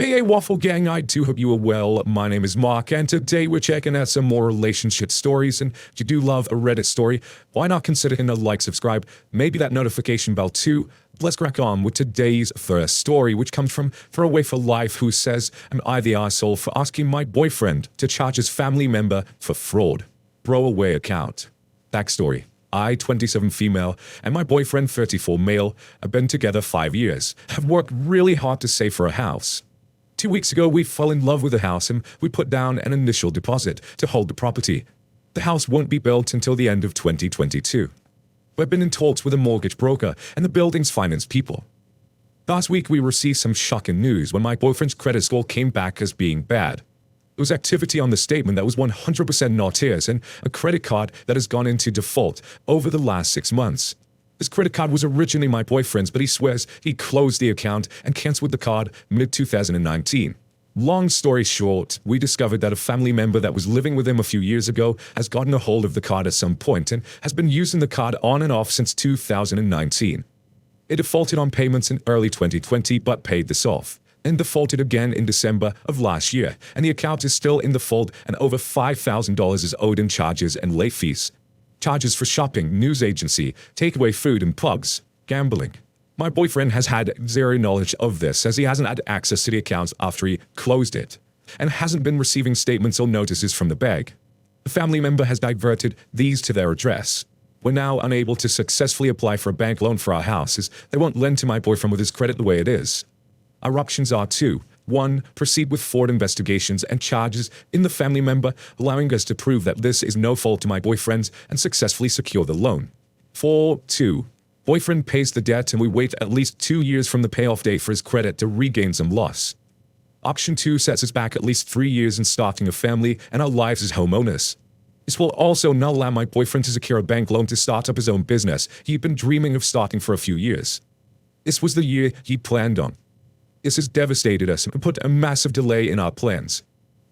Hey, Waffle Gang, I do hope you are well. My name is Mark, and today we're checking out some more relationship stories. And if you do love a Reddit story, why not consider hitting a like, subscribe, maybe that notification bell too. Let's crack on with today's first story, which comes from Throwaway for Life, who says, "Am I the asshole for asking my boyfriend to charge his family member for fraud? Throwaway account." Backstory. I, 27 female, and my boyfriend, 34 male, have been together 5 years, have worked really hard to save for a house. 2 weeks ago, we fell in love with the house and we put down an initial deposit to hold the property. The house won't be built until the end of 2022. We've been in talks with a mortgage broker and the building's finance people. Last week, we received some shocking news when my boyfriend's credit score came back as being bad. There was activity on the statement that was 100% not his and a credit card that has gone into default over the last 6 months. This credit card was originally my boyfriend's, but he swears he closed the account and canceled the card mid-2019. Long story short, we discovered that a family member that was living with him a few years ago has gotten a hold of the card at some point and has been using the card on and off since 2019. It defaulted on payments in early 2020 but paid this off, and defaulted again in December of last year, and the account is still in default and over $5,000 is owed in charges and late fees. Charges for shopping, news agency, takeaway food and plugs, gambling. My boyfriend has had zero knowledge of this as he hasn't had access to the accounts after he closed it, and hasn't been receiving statements or notices from the bank. The family member has diverted these to their address. We're now unable to successfully apply for a bank loan for our house as they won't lend to my boyfriend with his credit the way it is. Our options are two. 1. Proceed with fraud investigations and charges in the family member, allowing us to prove that this is no fault to my boyfriend and successfully secure the loan. 2. Boyfriend pays the debt and we wait at least 2 years from the payoff date for his credit to regain some loss. Option 2 sets us back at least 3 years in starting a family and our lives as homeowners. This will also not allow my boyfriend to secure a bank loan to start up his own business he'd been dreaming of starting for a few years. This was the year he planned on. This has devastated us and put a massive delay in our plans.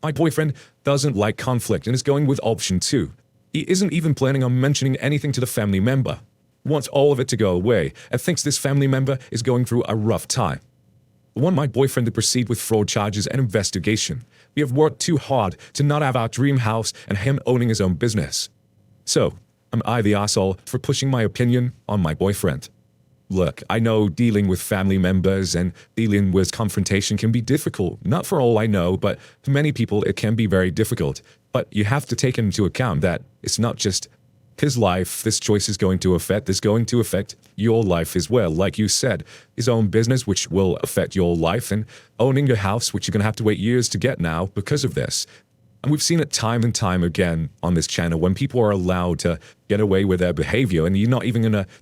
My boyfriend doesn't like conflict and is going with option 2. He isn't even planning on mentioning anything to the family member. Wants all of it to go away and thinks this family member is going through a rough time. I want my boyfriend to proceed with fraud charges and investigation. We have worked too hard to not have our dream house and him owning his own business. So, am I the asshole for pushing my opinion on my boyfriend? Look, I know dealing with family members and dealing with confrontation can be difficult. Not for all I know, but for many people it can be very difficult. But you have to take into account that it's not just his life this choice is going to affect. It's going to affect your life as well. Like you said, his own business, which will affect your life, and owning a house, which you're going to have to wait years to get now because of this. And we've seen it time and time again on this channel when people are allowed to get away with their behavior and you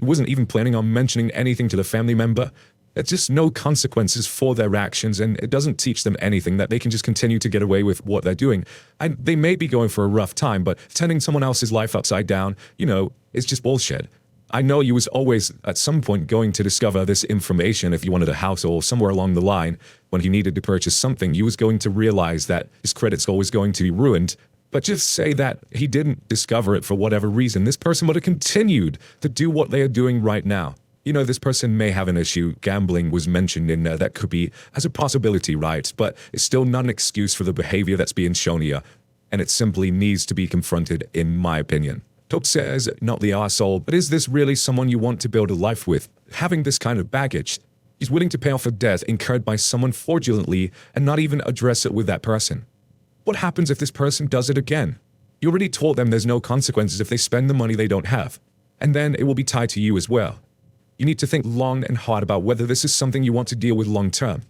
wasn't even planning on mentioning anything to the family member. There's just no consequences for their actions and it doesn't teach them anything that they can just continue to get away with what they're doing. And they may be going for a rough time, but turning someone else's life upside down, it's just bullshit. I know you was always at some point going to discover this information if you wanted a house or somewhere along the line when he needed to purchase something, you was going to realize that his credit score was going to be ruined. But just say that he didn't discover it for whatever reason. This person would have continued to do what they are doing right now. This person may have an issue. Gambling was mentioned in there. That could be as a possibility, right? But it's still not an excuse for the behavior that's being shown here. And it simply needs to be confronted, in my opinion. Top says, not the arsehole, but is this really someone you want to build a life with? Having this kind of baggage. He's willing to pay off a debt incurred by someone fraudulently and not even address it with that person. What happens if this person does it again? You already told them there's no consequences if they spend the money they don't have. And then it will be tied to you as well. You need to think long and hard about whether this is something you want to deal with long term.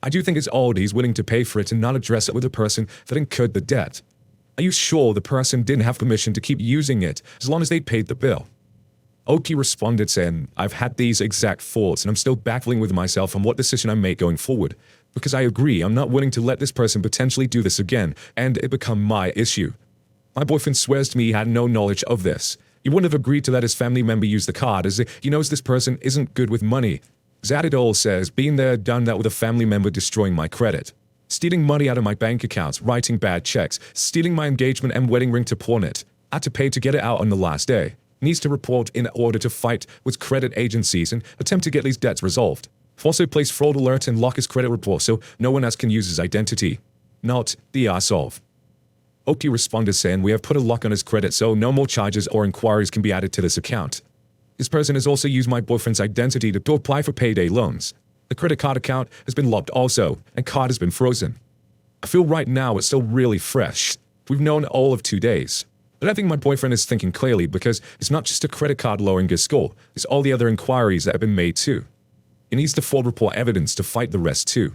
I do think it's odd he's willing to pay for it and not address it with the person that incurred the debt. Are you sure the person didn't have permission to keep using it as long as they paid the bill? Oki responded saying, I've had these exact thoughts and I'm still battling with myself on what decision I make going forward. Because I agree, I'm not willing to let this person potentially do this again and it become my issue. My boyfriend swears to me he had no knowledge of this. He wouldn't have agreed to let his family member use the card as he knows this person isn't good with money. Zadidol says, been there, done that with a family member destroying my credit. Stealing money out of my bank accounts, writing bad checks, stealing my engagement and wedding ring to pawn it. Had to pay to get it out on the last day. Needs to report in order to fight with credit agencies and attempt to get these debts resolved. Also place fraud alert and lock his credit report so no one else can use his identity. Not the asshole. Oki responded saying we have put a lock on his credit so no more charges or inquiries can be added to this account. This person has also used my boyfriend's identity to apply for payday loans. The credit card account has been locked also, and card has been frozen. I feel right now it's still really fresh. We've known all of 2 days. But I think my boyfriend is thinking clearly because it's not just a credit card lowering his score, it's all the other inquiries that have been made too. He needs the fraud report evidence to fight the rest too.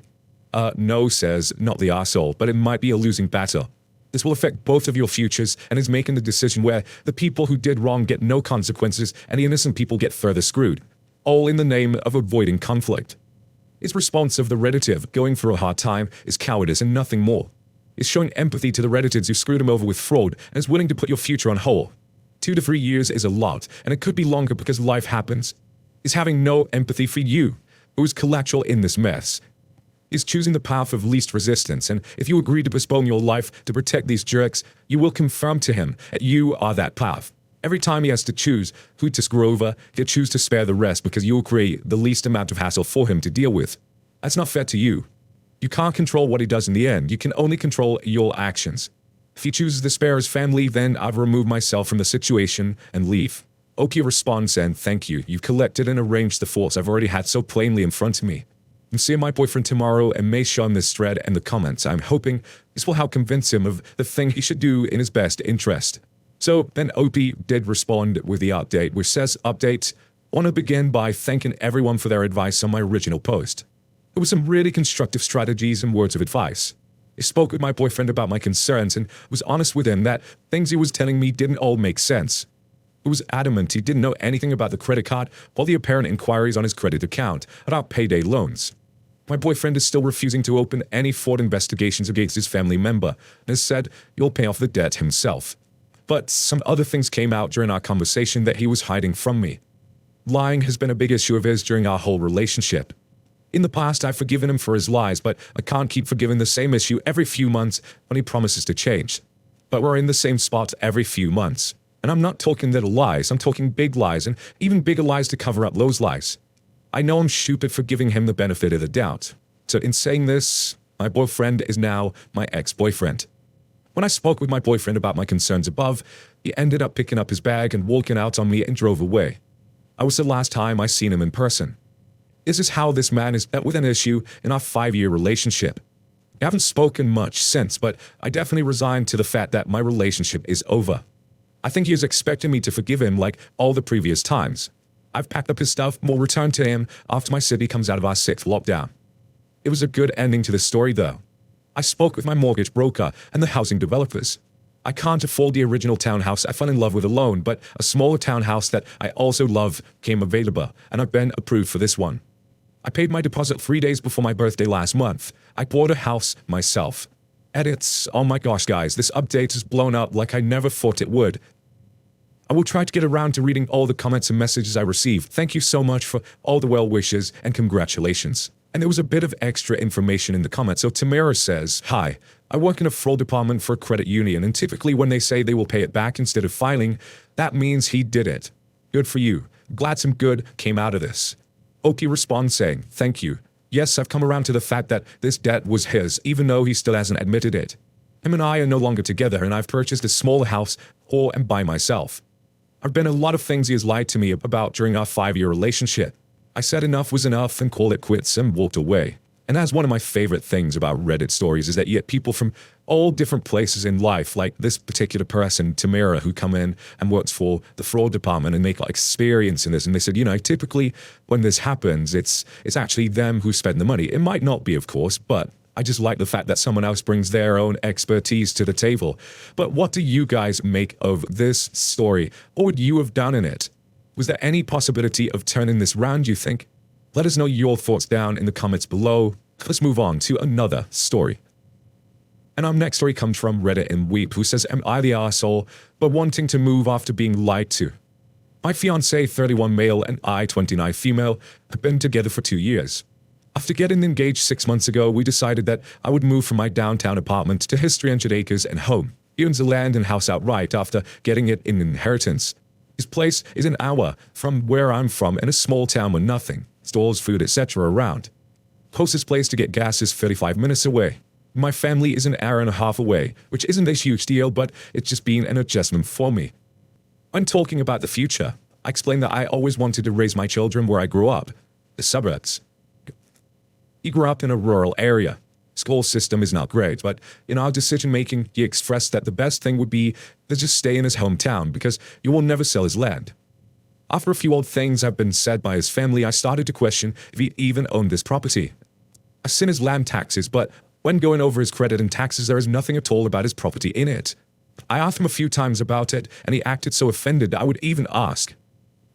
No, says, not the arsehole, but it might be a losing battle. This will affect both of your futures and is making the decision where the people who did wrong get no consequences and the innocent people get further screwed. All in the name of avoiding conflict. His response of the relative going through a hard time is cowardice and nothing more. Is showing empathy to the relatives who screwed him over with fraud and is willing to put your future on hold. 2 to 3 years is a lot, and it could be longer because life happens. Is having no empathy for you, who is collateral in this mess. Is choosing the path of least resistance, and if you agree to postpone your life to protect these jerks, you will confirm to him that you are that path. Every time he has to choose who to screw over, he'll choose to spare the rest because you will create the least amount of hassle for him to deal with. That's not fair to you. You can't control what he does in the end, you can only control your actions. If he chooses to spare his family, then I've removed myself from the situation and leave. Oki responds saying, thank you, you've collected and arranged the thoughts I've already had so plainly in front of me. I'm seeing my boyfriend tomorrow and may show him this thread and the comments. I'm hoping this will help convince him of the thing he should do in his best interest. So then Oki did respond with the update, which says, update, I want to begin by thanking everyone for their advice on my original post. There were some really constructive strategies and words of advice. I spoke with my boyfriend about my concerns and was honest with him that things he was telling me didn't all make sense. He was adamant he didn't know anything about the credit card or the apparent inquiries on his credit account about payday loans. My boyfriend is still refusing to open any fraud investigations against his family member and has said he'll pay off the debt himself. But some other things came out during our conversation that he was hiding from me. Lying has been a big issue of his during our whole relationship. In the past, I've forgiven him for his lies, but I can't keep forgiving the same issue every few months when he promises to change. But we're in the same spot every few months. And I'm not talking little lies, I'm talking big lies and even bigger lies to cover up those lies. I know I'm stupid for giving him the benefit of the doubt. So in saying this, my boyfriend is now my ex-boyfriend. When I spoke with my boyfriend about my concerns above, he ended up picking up his bag and walking out on me and drove away. I was the last time I seen him in person. This is how this man is met with an issue in our 5-year relationship. I haven't spoken much since, but I definitely resigned to the fact that my relationship is over. I think he is expecting me to forgive him like all the previous times. I've packed up his stuff and will return to him after my city comes out of our 6th lockdown. It was a good ending to the story though. I spoke with my mortgage broker and the housing developers. I can't afford the original townhouse I fell in love with alone, but a smaller townhouse that I also love came available, and I've been approved for this one. I paid my deposit 3 days before my birthday last month. I bought a house myself. Edits, oh my gosh guys, this update has blown up like I never thought it would. I will try to get around to reading all the comments and messages I received. Thank you so much for all the well wishes and congratulations. And there was a bit of extra information in the comments. So Tamara says, hi, I work in a fraud department for a credit union, and typically when they say they will pay it back instead of filing, that means he did it. Good for you. Glad some good came out of this. Oki responds saying, thank you. Yes, I've come around to the fact that this debt was his, even though he still hasn't admitted it. Him and I are no longer together, and I've purchased a smaller house for and by myself. There have been a lot of things he has lied to me about during our 5-year relationship. I said enough was enough and called it quits and walked away. And that's one of my favorite things about Reddit stories is that you get people from all different places in life, like this particular person, Tamara, who come in and works for the fraud department and make like experience in this. And they said, you know, typically when this happens, it's actually them who spend the money. It might not be, of course, but I just like the fact that someone else brings their own expertise to the table. But what do you guys make of this story? What would you have done in it? Was there any possibility of turning this round, you think? Let us know your thoughts down in the comments below. Let's move on to another story. And our next story comes from Reddit and Weep, who says, am I the arsehole, but wanting to move after being lied to? My fiancé, 31 male, and I, 29 female, have been together for 2 years. After getting engaged 6 months ago, we decided that I would move from my downtown apartment to his 300 acres and home. He owns the land and house outright after getting it in inheritance. His place is an hour from where I'm from in a small town with nothing. stores, food, etc. around. Closest place to get gas is 35 minutes away. My family is an hour and a half away, which isn't a huge deal, but it's just been an adjustment for me. When talking about the future, I explained that I always wanted to raise my children where I grew up, the suburbs. He grew up in a rural area. School system is not great, but in our decision-making, he expressed that the best thing would be to just stay in his hometown because you will never sell his land. After a few odd things have been said by his family, I started to question if he even owned this property. I've seen his land taxes, but when going over his credit and taxes, there is nothing at all about his property in it. I asked him a few times about it, and he acted so offended that I would even ask.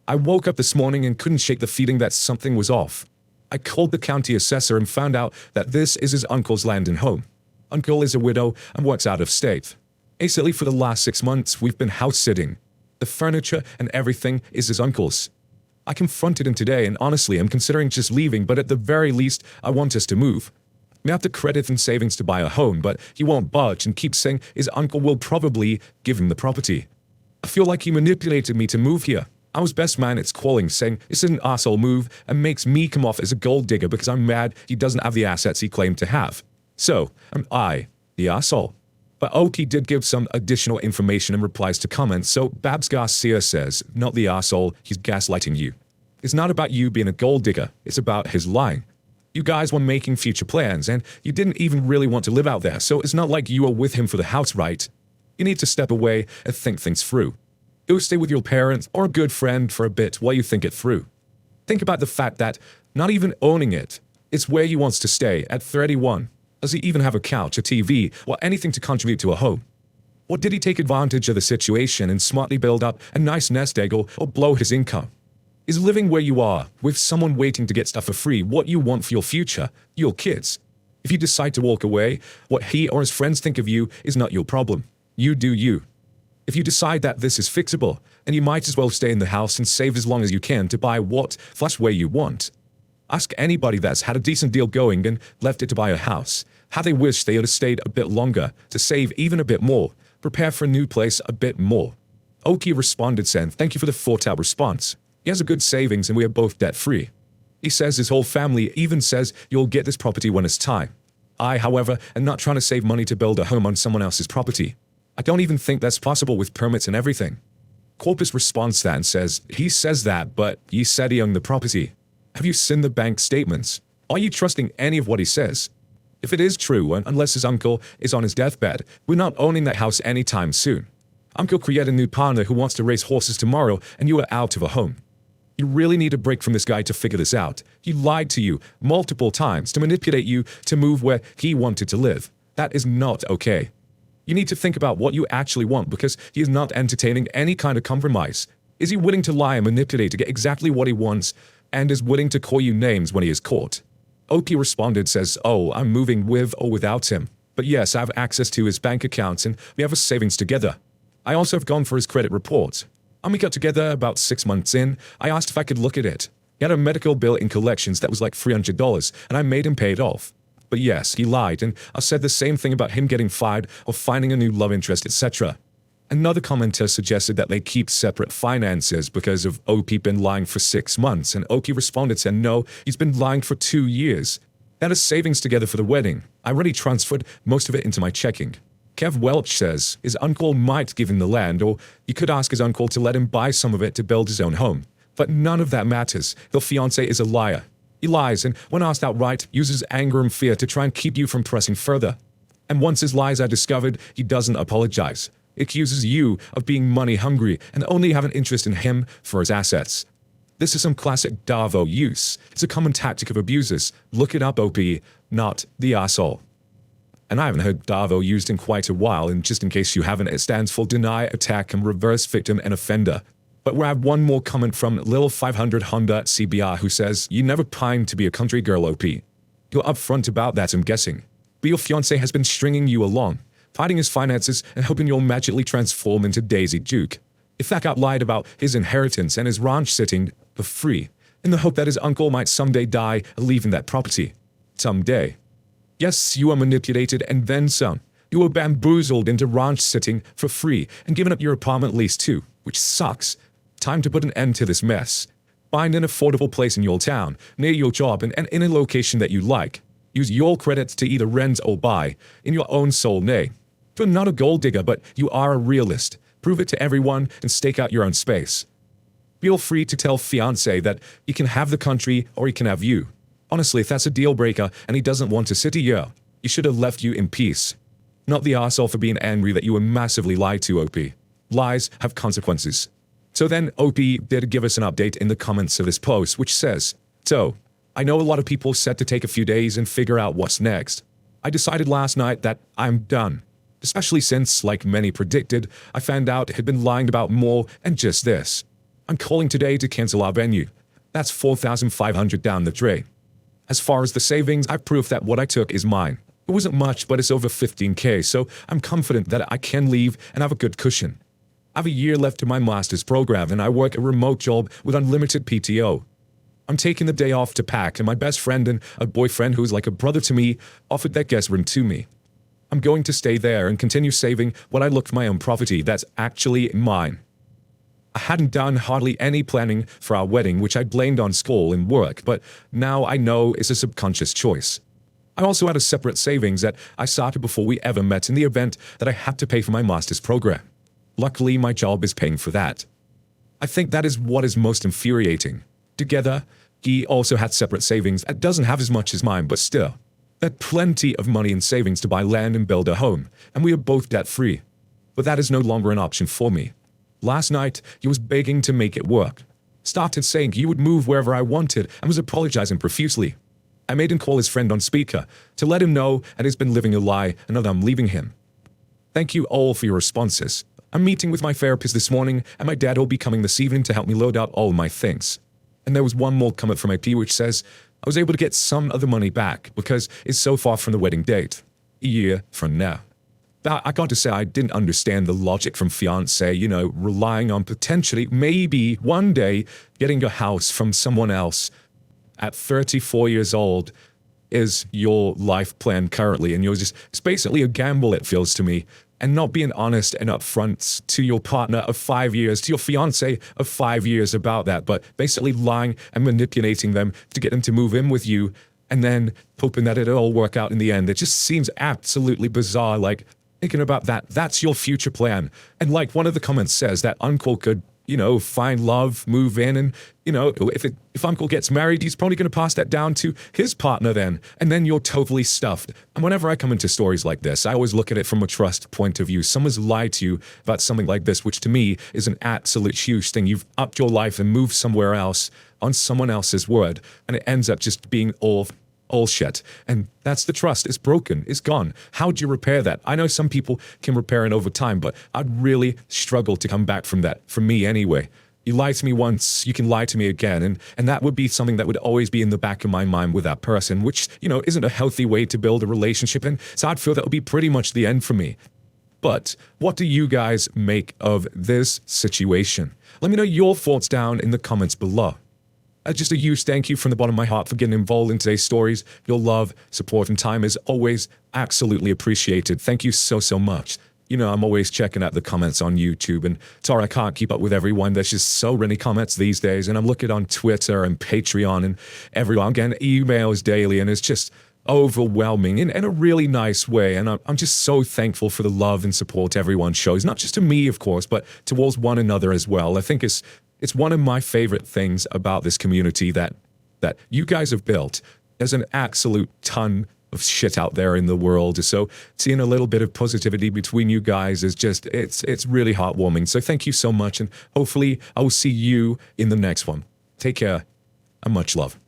I woke up this morning and couldn't shake the feeling that something was off. I called the county assessor and found out that this is his uncle's land and home. Uncle is a widow and works out of state. Basically, for the last 6 months, we've been house-sitting. The furniture and everything is his uncle's. I confronted him today, and honestly, I'm considering just leaving, but at the very least, I want us to move. We have the credit and savings to buy a home, but he won't budge and keeps saying his uncle will probably give him the property. I feel like he manipulated me to move here. I was best man at calling, saying it's an asshole move and makes me come off as a gold digger because I'm mad he doesn't have the assets he claimed to have. So, am I the asshole? But Oki did give some additional information in replies to comments, so Babs Garcia says, not the asshole, he's gaslighting you. It's not about you being a gold digger, it's about his lying. You guys were making future plans, and you didn't even really want to live out there, so it's not like you were with him for the house, right? You need to step away and think things through. Go stay with your parents or a good friend for a bit while you think it through. Think about the fact that, not even owning it, it's where he wants to stay at 31. Does he even have a couch, a TV, or anything to contribute to a home? Or did he take advantage of the situation and smartly build up a nice nest egg or blow his income? Is living where you are, with someone waiting to get stuff for free, what you want for your future, your kids? If you decide to walk away, what he or his friends think of you is not your problem. You do you. If you decide that this is fixable, then you might as well stay in the house and save as long as you can to buy what flash way you want. Ask anybody that's had a decent deal going and left it to buy a house, how they wish they had stayed a bit longer to save even a bit more, prepare for a new place a bit more. Oki responded saying, thank you for the thought-out response. He has a good savings and we are both debt-free. He says his whole family even says you'll get this property when it's time. I, however, am not trying to save money to build a home on someone else's property. I don't even think that's possible with permits and everything. Corpus responds to that and says, he says that, but he said he owned the property. Have you seen the bank statements? Are you trusting any of what he says? If it is true, and unless his uncle is on his deathbed, we're not owning that house anytime soon. Uncle created a new partner who wants to race horses tomorrow, and you are out of a home. You really need a break from this guy to figure this out. He lied to you multiple times to manipulate you to move where he wanted to live. That is not okay. You need to think about what you actually want because he is not entertaining any kind of compromise. Is he willing to lie and manipulate to get exactly what he wants and is willing to call you names when he is caught? Oki responded says, oh, I'm moving with or without him. But yes, I have access to his bank accounts and we have a savings together. I also have gone for his credit report. When we got together about 6 months in, I asked if I could look at it. He had a medical bill in collections that was like $300 and I made him pay it off. But yes, he lied, and I said the same thing about him getting fired or finding a new love interest, etc. Another commenter suggested that they keep separate finances because of Oki been lying for 6 months, and Oki responded saying no, he's been lying for 2 years. They had a savings together for the wedding. I already transferred most of it into my checking. Kev Welch says his uncle might give him the land, or he could ask his uncle to let him buy some of it to build his own home. But none of that matters. Your fiancé is a liar. He lies and, when asked outright, uses anger and fear to try and keep you from pressing further. And once his lies are discovered, he doesn't apologize. He accuses you of being money hungry and only have an interest in him for his assets. This is some classic Davo use. It's a common tactic of abusers. Look it up, OP, not the asshole. And I haven't heard Davo used in quite a while, and just in case you haven't, it stands for deny, attack, and reverse victim and offender. But we have one more comment from Lil500 Honda CBR who says, you never pined to be a country girl, OP. You're upfront about that, I'm guessing. But your fiancé has been stringing you along, fighting his finances and hoping you'll magically transform into Daisy Duke. If that got lied about his inheritance and his ranch sitting for free, in the hope that his uncle might someday die leaving that property. Someday. Yes, you were manipulated and then some. You were bamboozled into ranch sitting for free and given up your apartment lease too, which sucks. Time to put an end to this mess. Find an affordable place in your town, near your job, and in a location that you like. Use your credits to either rent or buy, in your own sole name. You're not a gold digger, but you are a realist. Prove it to everyone and stake out your own space. Feel free to tell fiancé that he can have the country or he can have you. Honestly, if that's a deal breaker and he doesn't want to sit here, he should have left you in peace. Not the arsehole for being angry that you were massively lied to, OP. Lies have consequences. So then OP did give us an update in the comments of this post, which says, "So, I know a lot of people said to take a few days and figure out what's next. I decided last night that I'm done. Especially since, like many predicted, I found out it had been lying about more and just this. I'm calling today to cancel our venue. That's 4,500 down the drain. As far as the savings, I've proof that what I took is mine. It wasn't much, but it's over 15K, so I'm confident that I can leave and have a good cushion. I have a year left in my master's program and I work a remote job with unlimited PTO. I'm taking the day off to pack, and my best friend and a boyfriend who's like a brother to me offered that guest room to me. I'm going to stay there and continue saving what I look for my own property that's actually mine. I hadn't done hardly any planning for our wedding, which I blamed on school and work, but now I know it's a subconscious choice. I also had a separate savings that I started before we ever met in the event that I had to pay for my master's program. Luckily, my job is paying for that. I think that is what is most infuriating. Together, he also had separate savings that doesn't have as much as mine, but still. Had plenty of money in savings to buy land and build a home, and we are both debt-free. But that is no longer an option for me. Last night, he was begging to make it work. Started saying he would move wherever I wanted and was apologizing profusely. I made him call his friend on speaker to let him know that he's been living a lie and that I'm leaving him. Thank you all for your responses. I'm meeting with my therapist this morning, and my dad will be coming this evening to help me load out all my things. And there was one more comment from IP which says, I was able to get some of the money back because it's so far from the wedding date. A year from now. But I got to say I didn't understand the logic from fiancé, relying on potentially, maybe one day, getting a house from someone else at 34 years old is your life plan currently. And it's basically a gamble, it feels to me. And not being honest and upfront to your partner of 5 years, to your fiancé of 5 years about that, but basically lying and manipulating them to get them to move in with you and then hoping that it'll all work out in the end. It just seems absolutely bizarre, like thinking about that. That's your future plan. And like one of the comments says, that uncle could, find love, move in, and, if uncle gets married, he's probably going to pass that down to his partner then, and then you're totally stuffed. And whenever I come into stories like this, I always look at it from a trust point of view. Someone's lied to you about something like this, which to me is an absolute huge thing. You've upped your life and moved somewhere else on someone else's word, and it ends up just being all shit. And that's the trust. It's broken. It's gone. How do you repair that? I know some people can repair it over time, but I'd really struggle to come back from that, for me anyway. You lie to me once, you can lie to me again, and that would be something that would always be in the back of my mind with that person, which, isn't a healthy way to build a relationship, and so I'd feel that would be pretty much the end for me. But what do you guys make of this situation? Let me know your thoughts down in the comments below. Just a huge thank you from the bottom of my heart for getting involved in today's stories. Your love, support, and time is always absolutely appreciated. Thank you so, so much. I'm always checking out the comments on YouTube, and sorry I can't keep up with everyone. There's just so many comments these days, and I'm looking on Twitter and Patreon and everyone. I'm getting emails daily, and it's just overwhelming in a really nice way. And I'm just so thankful for the love and support everyone shows, not just to me, of course, but towards one another as well. I think it's one of my favorite things about this community that you guys have built. There's an absolute ton of shit out there in the world. So seeing a little bit of positivity between you guys is just, it's really heartwarming. So thank you so much. And hopefully I will see you in the next one. Take care and much love.